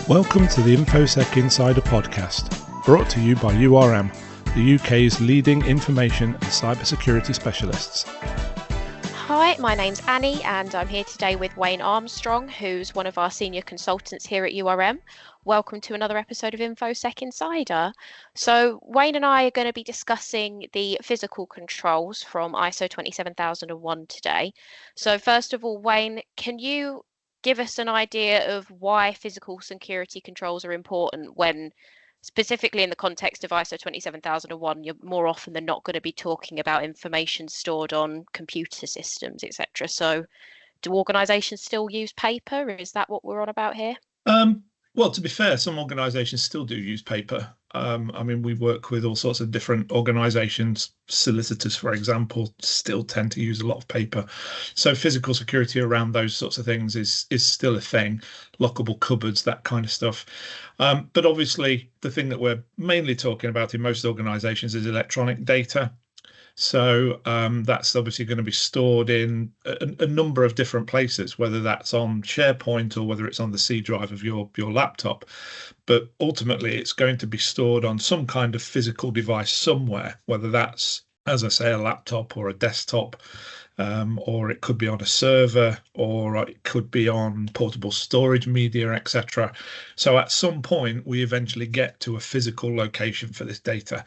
Welcome to the InfoSec Insider podcast, brought to you by URM, the UK's leading information and cybersecurity specialists. Hi, my name's Annie and I'm here today with Wayne Armstrong, who's one of our senior consultants here at URM. Welcome to another episode of InfoSec Insider. So Wayne and I are going to be discussing the physical controls from ISO 27001 today. So first of all, Wayne, can you give us an idea of why physical security controls are important when, specifically in the context of ISO 27001, you're more often than not going to be talking about information stored on computer systems, etc. So do organisations still use paper? Is that what we're on about here? Well, to be fair, some organisations still do use paper. We work with all sorts of different organisations. Solicitors, for example, still tend to use a lot of paper. So physical security around those sorts of things is still a thing. Lockable cupboards, that kind of stuff. But obviously, the thing that we're mainly talking about in most organisations is electronic data. So that's obviously going to be stored in a number of different places, whether that's on SharePoint or whether it's on the C drive of your laptop. But ultimately, it's going to be stored on some kind of physical device somewhere, whether that's, as I say, a laptop or a desktop, or it could be on a server, or it could be on portable storage media, etc. So at some point, we eventually get to a physical location for this data.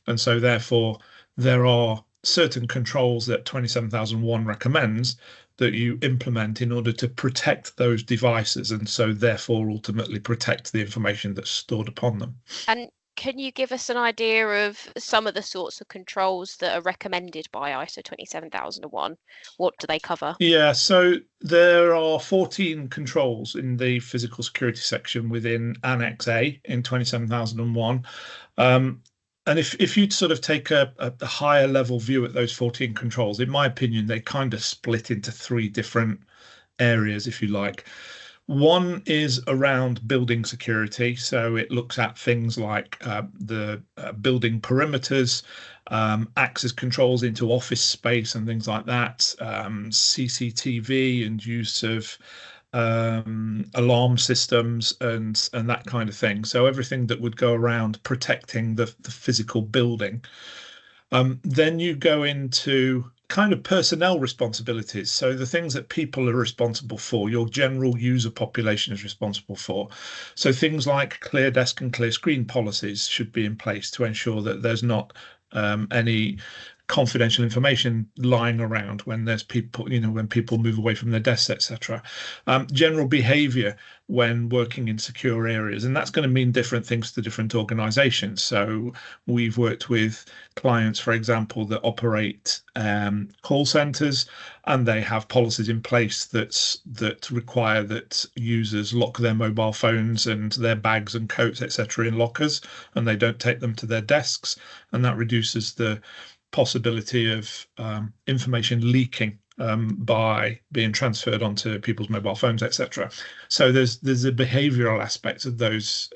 And so therefore, there are certain controls that 27001 recommends that you implement in order to protect those devices, and so therefore ultimately protect the information that's stored upon them. And can you give us an idea of some of the sorts of controls that are recommended by ISO 27001? What do they cover? Yeah, so there are 14 controls in the physical security section within Annex A in 27001. And if you'd sort of take a higher level view at those 14 controls, in my opinion, they kind of split into three different areas, if you like. One is around building security. So it looks at things like the building perimeters, access controls into office space and things like that, CCTV and use of alarm systems and that kind of thing. So everything that would go around protecting the physical building. Then you go into kind of personnel responsibilities. So the things that people are responsible for, your general user population is responsible for. So things like clear desk and clear screen policies should be in place to ensure that there's not any confidential information lying around when there's people, when people move away from their desks, etc. General behavior when working in secure areas, and that's going to mean different things to different organizations. So we've worked with clients, for example, that operate call centers, and they have policies in place that require that users lock their mobile phones and their bags and coats, etc., in lockers, and they don't take them to their desks, and that reduces the possibility of information leaking by being transferred onto people's mobile phones, etc. So there's a behavioural aspect of those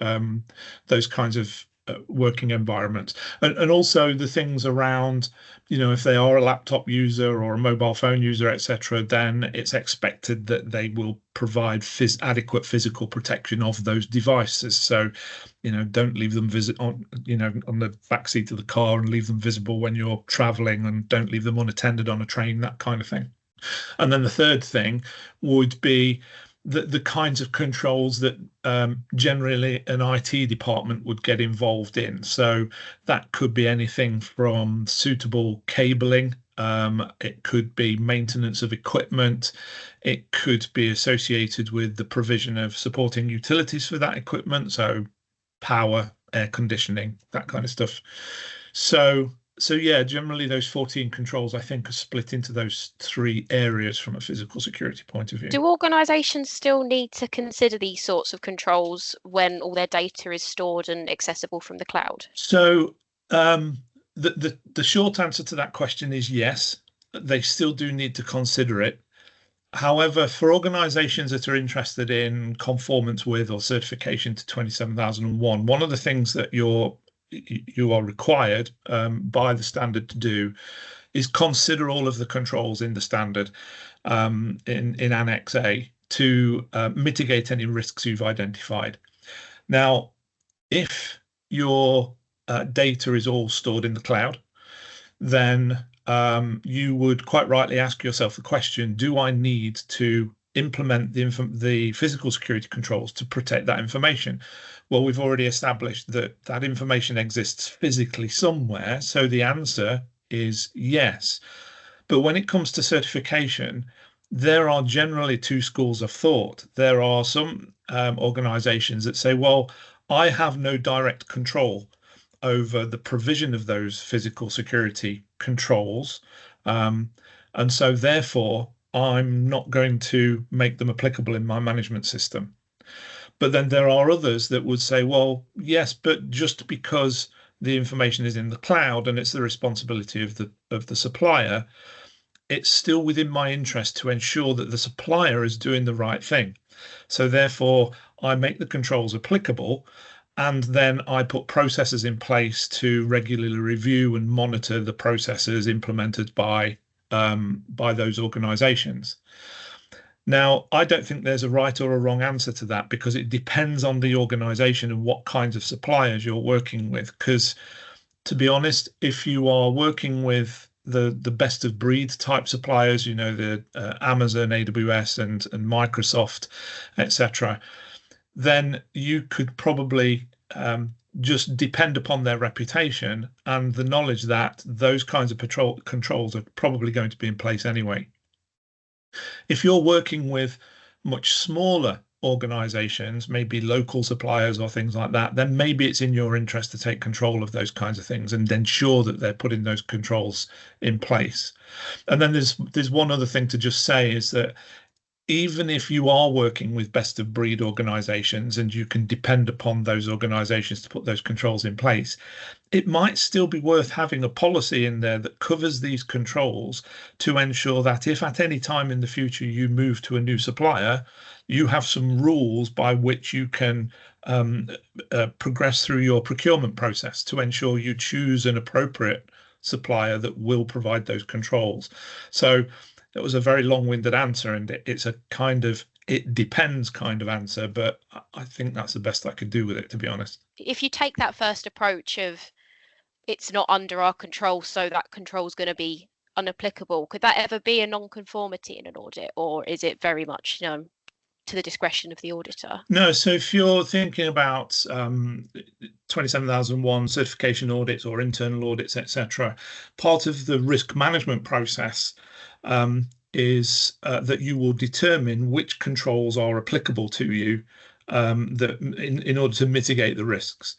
kinds of working environments, and also the things around, if they are a laptop user or a mobile phone user, etc., then it's expected that they will provide adequate physical protection of those devices. So, don't leave them on the back seat of the car and leave them visible when you're traveling, and don't leave them unattended on a train, that kind of thing. And then the third thing would be the kinds of controls that generally an IT department would get involved in. So that could be anything from suitable cabling, it could be maintenance of equipment, it could be associated with the provision of supporting utilities for that equipment, so power, air conditioning, that kind of stuff. So yeah, generally those 14 controls, I think, are split into those three areas from a physical security point of view. Do organisations still need to consider these sorts of controls when all their data is stored and accessible from the cloud? So the short answer to that question is yes, they still do need to consider it. However, for organisations that are interested in conformance with or certification to 27001, one of the things that you are required by the standard to do is consider all of the controls in the standard in Annex A to mitigate any risks you've identified. Now, if your data is all stored in the cloud, then you would quite rightly ask yourself the question, do I need to implement the physical security controls to protect that information? Well, we've already established that that information exists physically somewhere, so the answer is yes. But when it comes to certification, there are generally two schools of thought. There are some organizations that say, well, I have no direct control over the provision of those physical security controls. And so therefore, I'm not going to make them applicable in my management system. But then there are others that would say, well, yes, but just because the information is in the cloud and it's the responsibility of the supplier, it's still within my interest to ensure that the supplier is doing the right thing. So therefore, I make the controls applicable, and then I put processes in place to regularly review and monitor the processes implemented by those organizations. Now, I don't think there's a right or a wrong answer to that, because it depends on the organization and what kinds of suppliers you're working with. Because to be honest, if you are working with the best of breed type suppliers, the Amazon, AWS, and Microsoft, etc., then you could probably just depend upon their reputation and the knowledge that those kinds of controls are probably going to be in place anyway. If you're working with much smaller organizations, maybe local suppliers or things like that, then maybe it's in your interest to take control of those kinds of things and ensure that they're putting those controls in place. And then there's one other thing to just say, is that even if you are working with best of breed organizations and you can depend upon those organizations to put those controls in place, it might still be worth having a policy in there that covers these controls to ensure that if at any time in the future you move to a new supplier, you have some rules by which you can progress through your procurement process to ensure you choose an appropriate supplier that will provide those controls. So it was a very long-winded answer, and it's a kind of it depends kind of answer, but I think that's the best I could do with it, to be honest. If you take that first approach of it's not under our control, so that control is going to be unapplicable, could that ever be a non-conformity in an audit, or is it very much to the discretion of the auditor? No, so if you're thinking about 27001 certification audits or internal audits, etc., part of the risk management process is that you will determine which controls are applicable to you that in order to mitigate the risks.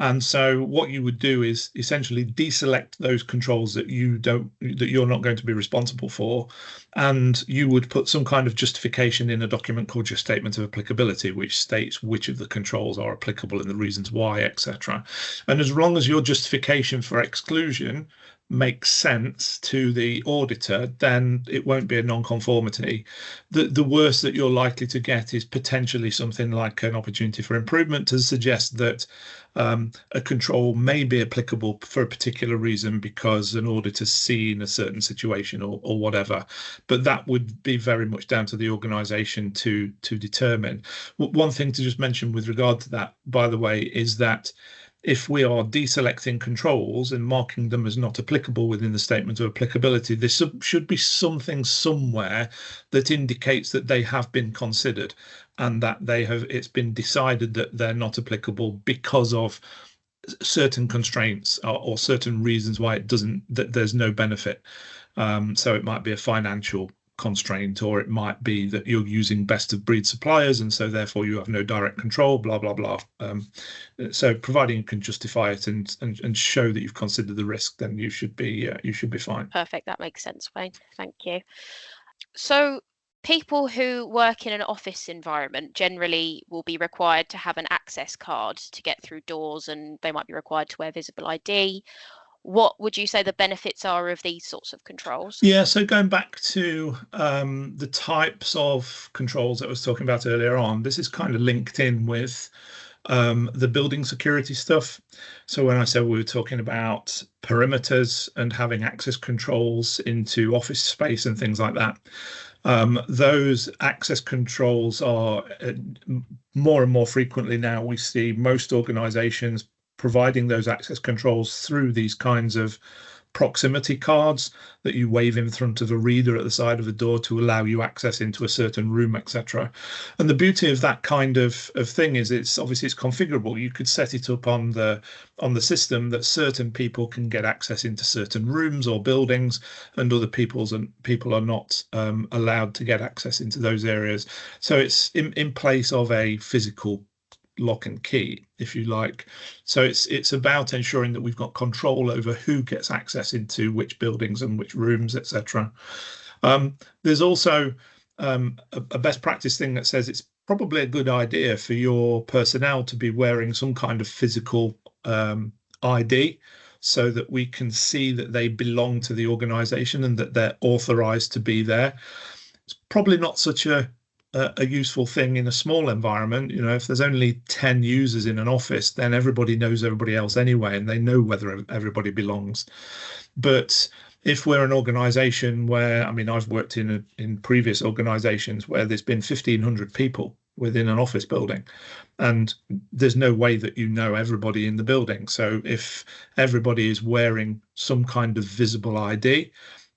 And so what you would do is essentially deselect those controls that you're not going to be responsible for, and you would put some kind of justification in a document called your statement of applicability, which states which of the controls are applicable and the reasons why, etc. And as long as your justification for exclusion makes sense to the auditor, then it won't be a non-conformity. The worst that you're likely to get is potentially something like an opportunity for improvement to suggest that a control may be applicable for a particular reason because an auditor's seen a certain situation or whatever. But that would be very much down to the organisation to determine. One thing to just mention with regard to that, by the way, is that if we are deselecting controls and marking them as not applicable within the statement of applicability, there should be something somewhere that indicates that they have been considered and that it's been decided that they're not applicable because of certain constraints or certain reasons why that there's no benefit. So it might be a financial constraint, or it might be that you're using best of breed suppliers and so therefore you have no direct control, blah blah blah. So providing you can justify it and show that you've considered the risk, then you should be fine. Perfect, that makes sense, Wayne. Thank you. So people who work in an office environment generally will be required to have an access card to get through doors, and they might be required to wear visible ID. What would you say the benefits are of these sorts of controls? Yeah, so going back to the types of controls that I was talking about earlier on, this is kind of linked in with the building security stuff. So when I said we were talking about perimeters and having access controls into office space and things like that, Those access controls are more and more frequently now. We see most organizations providing those access controls through these kinds of proximity cards that you wave in front of a reader at the side of the door to allow you access into a certain room, etc. And the beauty of that kind of thing is it's configurable. You could set it up on the system that certain people can get access into certain rooms or buildings, and other people are not allowed to get access into those areas. So it's in place of a physical lock and key, if you like. So it's about ensuring that we've got control over who gets access into which buildings and which rooms, etc. There's also a best practice thing that says it's probably a good idea for your personnel to be wearing some kind of physical ID, so that we can see that they belong to the organization and that they're authorized to be there. It's probably not such a useful thing in a small environment. If there's only 10 users in an office, then everybody knows everybody else anyway, and they know whether everybody belongs. But if we're an organization where, I've worked in previous organizations where there's been 1,500 people within an office building, and there's no way that you know everybody in the building. So if everybody is wearing some kind of visible ID,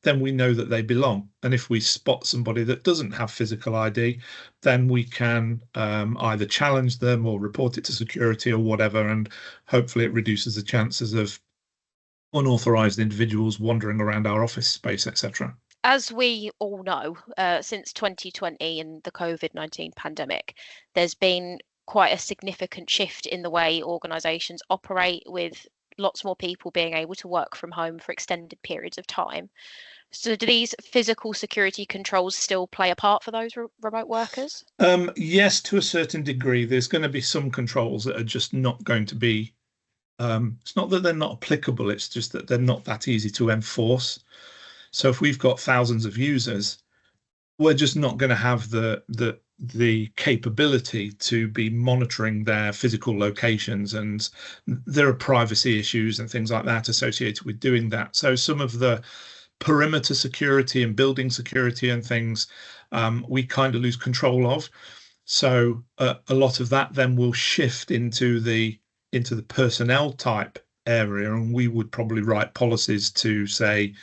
then we know that they belong. And if we spot somebody that doesn't have physical ID, then we can either challenge them or report it to security or whatever, and hopefully it reduces the chances of unauthorized individuals wandering around our office space, etc. As we all know, since 2020 and the COVID-19 pandemic, there's been quite a significant shift in the way organisations operate, with lots more people being able to work from home for extended periods of time. So do these physical security controls still play a part for those remote workers? Yes, to a certain degree. There's going to be some controls that are just not going to be, it's not that they're not applicable, it's just that they're not that easy to enforce. So if we've got thousands of users, we're just not going to have the capability to be monitoring their physical locations, and there are privacy issues and things like that associated with doing that. So some of the perimeter security and building security and things we kind of lose control of. So a lot of that then will shift into the personnel type area, and we would probably write policies to say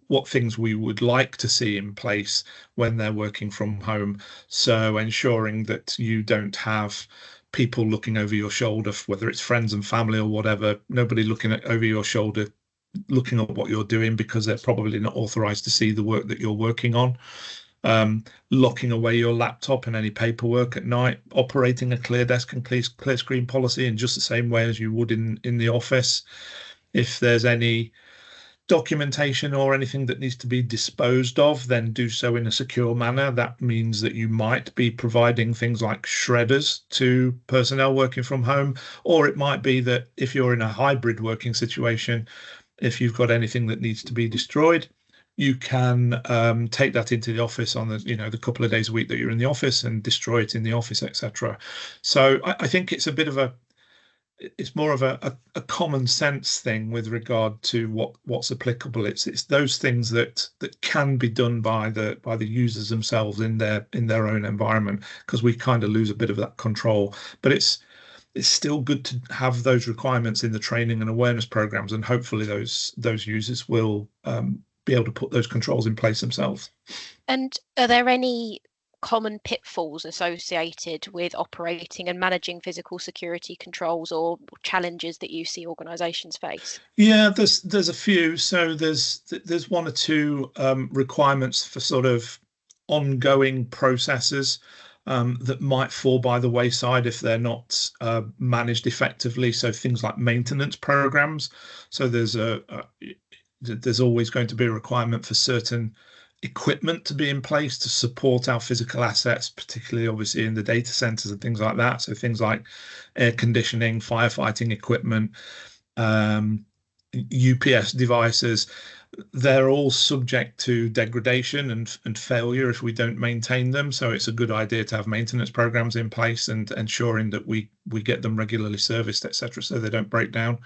what things we would like to see in place when they're working from home. So ensuring that you don't have people looking over your shoulder, whether it's friends and family or whatever, nobody looking over your shoulder, looking at what you're doing, because they're probably not authorized to see the work that you're working on. Locking away your laptop and any paperwork at night, operating a clear desk and clear screen policy in just the same way as you would in the office. If there's any documentation or anything that needs to be disposed of, then do so in a secure manner. That means that you might be providing things like shredders to personnel working from home, or it might be that if you're in a hybrid working situation, if you've got anything that needs to be destroyed, you can take that into the office on the couple of days a week that you're in the office and destroy it in the office, etc. So I think it's a bit of it's more of a common sense thing with regard to what's applicable. It's those things that can be done by the users themselves in their own environment, because we kind of lose a bit of that control. But it's still good to have those requirements in the training and awareness programs, and hopefully those users will be able to put those controls in place themselves. And are there any common pitfalls associated with operating and managing physical security controls, or challenges that you see organizations face? Yeah, there's a few. So there's one or two requirements for sort of ongoing processes that might fall by the wayside if they're not managed effectively. So things like maintenance programs. So there's always going to be a requirement for certain equipment to be in place to support our physical assets, particularly obviously in the data centers and things like that. So things like air conditioning, firefighting equipment, UPS devices, they're all subject to degradation and failure if we don't maintain them. So it's a good idea to have maintenance programs in place and ensuring that we get them regularly serviced, etc., so they don't break down.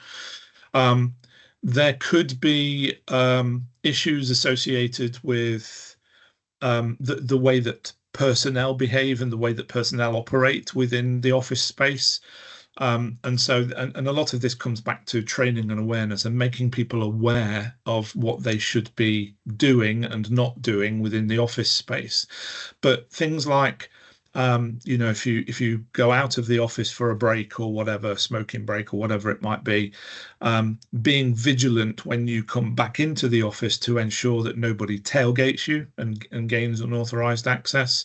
There could be issues associated with the way that personnel behave and the way that personnel operate within the office space. And a lot of this comes back to training and awareness and making people aware of what they should be doing and not doing within the office space. But things like, if you go out of the office for a break or whatever, smoking break or whatever it might be, being vigilant when you come back into the office to ensure that nobody tailgates you and gains unauthorized access.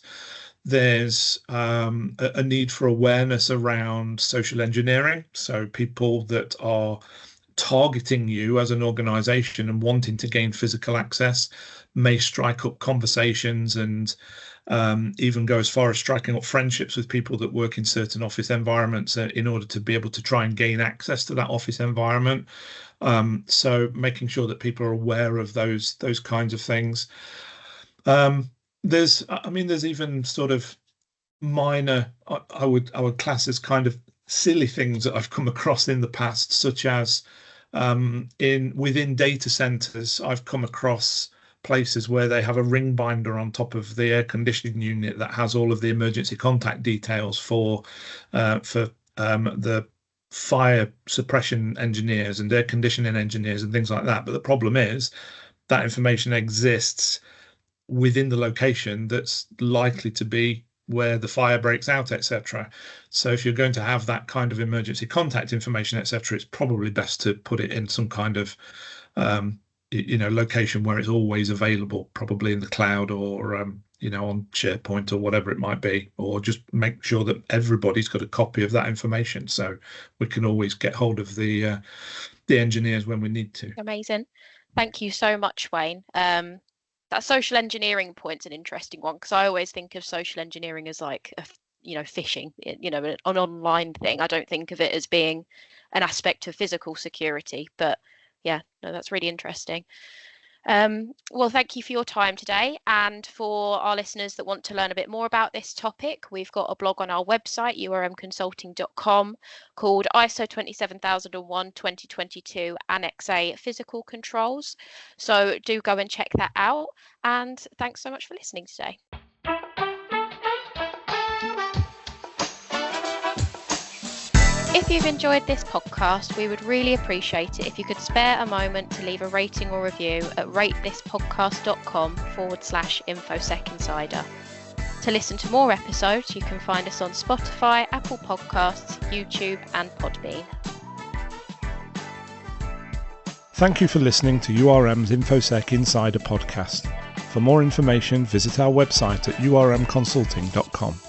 There's a need for awareness around social engineering. So people that are targeting you as an organization and wanting to gain physical access may strike up conversations and even go as far as striking up friendships with people that work in certain office environments in order to be able to try and gain access to that office environment. So making sure that people are aware of those kinds of things. There's even sort of minor, I would class as kind of silly things that I've come across in the past, such as within data centers, I've come across places where they have a ring binder on top of the air conditioning unit that has all of the emergency contact details for the fire suppression engineers and air conditioning engineers and things like that. But the problem is that information exists within the location that's likely to be where the fire breaks out, etc. So if you're going to have that kind of emergency contact information, etc., it's probably best to put it in some kind of location where it's always available, probably in the cloud or on SharePoint or whatever it might be, or just make sure that everybody's got a copy of that information so we can always get hold of the engineers when we need to. Amazing. Thank you so much, Wayne. That social engineering point's an interesting one, because I always think of social engineering as like phishing, an online thing. I don't think of it as being an aspect of physical security, but yeah, no, that's really interesting. Well, thank you for your time today. And for our listeners that want to learn a bit more about this topic, we've got a blog on our website, urmconsulting.com, called ISO 27001-2022 Annex A Physical Controls. So do go and check that out. And thanks so much for listening today. If you've enjoyed this podcast, we would really appreciate it if you could spare a moment to leave a rating or review at ratethispodcast.com/InfoSec Insider. To listen to more episodes, you can find us on Spotify, Apple Podcasts, YouTube, and Podbean. Thank you for listening to URM's InfoSec Insider podcast. For more information, visit our website at urmconsulting.com.